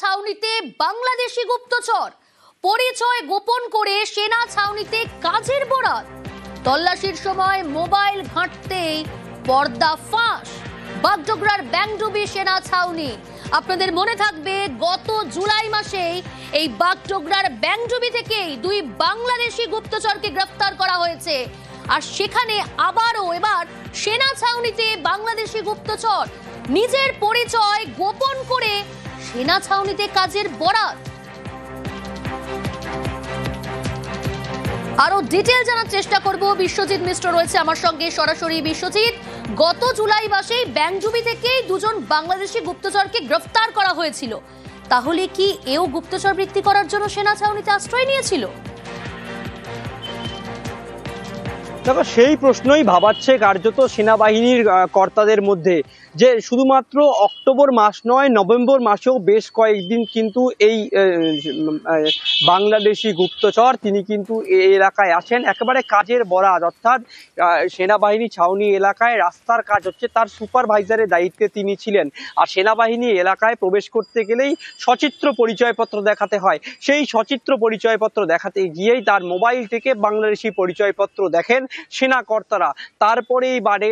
ছাউনিতে বাংলাদেশি গুপ্তচর, পরিচয় গোপন করে সেনা ছাউনিতে কাজের বরাত। তল্লাশির সময় মোবাইল ঘাঁটতেই পর্দা ফাঁস। বাগডোগরার ব্যাংডুবি সেনা ছাউনি। আপনাদের মনে থাকবে গত জুলাই মাসেই এই বাগডোগরার ব্যাংডুবি থেকেই দুই বাংলাদেশি গুপ্তচরকে গ্রেফতার করা হয়েছে। আর সেখানে আবারও এবার সেনা ছাউনিতে বাংলাদেশি গুপ্তচর, নিজের পরিচয় গোপন করে সেনা ছাউনিতে কাজের বরাত। আরো ডিটেল জানার চেষ্টা করব। বিশ্বজিৎ মিশ্র রয়েছে আমার সঙ্গে সরাসরি। বিশ্বজিৎ, গত জুলাই মাসে ব্যাংডুবি থেকেই দুজন বাংলাদেশি গুপ্তচরকে গ্রেফতার করা হয়েছিল, তাহলে কি এও গুপ্তচর বৃত্তি করার জন্য সেনা ছাউনিতে আশ্রয় নিয়েছিল? দেখো, সেই প্রশ্নই ভাবাচ্ছে কার্যত সেনাবাহিনীর কর্তাদের মধ্যে, যে শুধুমাত্র অক্টোবর মাস নয়, নভেম্বর মাসেও বেশ কয়েকদিন কিন্তু এই বাংলাদেশি গুপ্তচর তিনি কিন্তু এই এলাকায় আসেন একেবারে কাজের বরাত। অর্থাৎ সেনাবাহিনী ছাউনি এলাকায় রাস্তার কাজ হচ্ছে, তার সুপারভাইজারের দায়িত্বে তিনি ছিলেন। আর সেনাবাহিনী এলাকায় প্রবেশ করতে গেলেই সচিত্র পরিচয়পত্র দেখাতে হয়। সেই সচিত্র পরিচয়পত্র দেখাতে গিয়েই তার মোবাইল থেকে বাংলাদেশি পরিচয়পত্র দেখেন সেনা কর্তারা। তারপরেই বাড়ে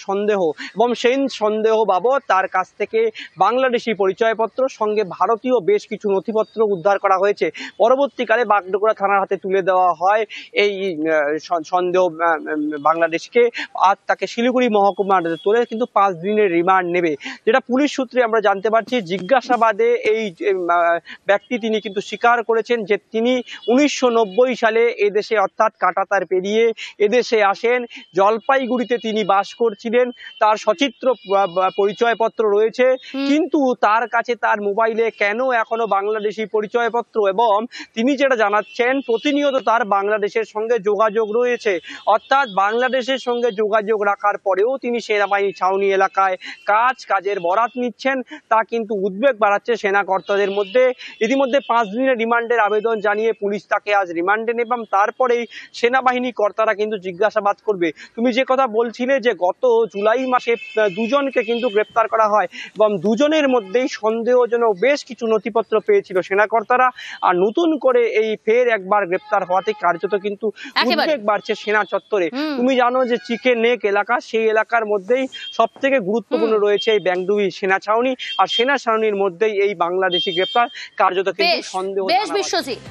সন্দেহ, এবং সেই সন্দেহ বাবদ তার কাছ থেকে বাংলাদেশি পরিচয়পত্র সঙ্গে ভারতীয় বেশ কিছু নথিপত্র উদ্ধার করা হয়েছে। পরবর্তীকালে বাগডোগরা থানার হাতে তুলে দেওয়া হয় এই সন্দেহ বাংলাদেশকে, আর তাকে শিলিগুড়ি মহকুমার তোলে কিন্তু 5 দিনের রিমান্ড নেবে। যেটা পুলিশ সূত্রে আমরা জানতে পারছি, জিজ্ঞাসাবাদে এই ব্যক্তি তিনি কিন্তু স্বীকার করেছেন যে তিনি 1990 সালে এদেশে অর্থাৎ কাঁটাতার পেরিয়ে এদেশে আসেন। জলপাইগুড়িতে তিনি বাস করছিলেন, তার সচিত্র পরিচয়পত্র রয়েছে, কিন্তু তার কাছে তার মোবাইলে কেন এখনো বাংলাদেশি পরিচয়পত্র, এবং তিনি যেটা জানাচ্ছেন প্রতিনিয়ত তার বাংলাদেশের সঙ্গে যোগাযোগ রয়েছে। অর্থাৎ বাংলাদেশের সঙ্গে যোগাযোগ রাখার পরেও তিনি সেনাবাহিনী ছাউনি এলাকায় কাজের বরাত নিচ্ছেন, তা কিন্তু উদ্বেগ বাড়াচ্ছে সেনা কর্তাদের মধ্যে। ইতিমধ্যে 5 দিনের রিমান্ডের আবেদন জানিয়ে পুলিশ তাকে আজ রিমান্ডে নেবে, এবং তারপরেই সেনাবাহিনী কর্তারা কিন্তু জিজ্ঞাসাবাদ করবে। তুমি যে কথা বলছিলে যে গত জুলাই মাসে দুজনকে কিন্তু গ্রেপ্তার করা হয়, এবং দুজনের মধ্যেই সন্দেহজনক বেশ কিছু নথিপত্র পেয়েছিল সেনা কর্তারা। আর নতুন করে এই ফের একবার গ্রেপ্তার হওয়াতে কার্যত কিন্তু উদ্বেগ বাড়ছে সেনা চত্বরে। তুমি জানো যে চিকেন নেক এলাকা, সেই এলাকার মধ্যেই সব থেকে গুরুত্বপূর্ণ রয়েছে এই ব্যাংডুবি সেনা ছাউনি, আর সেনা ছাউনির মধ্যেই এই বাংলাদেশি গ্রেপ্তার কার্যত কিন্তু সন্দেহ। বেশ বিশ্বজিৎ।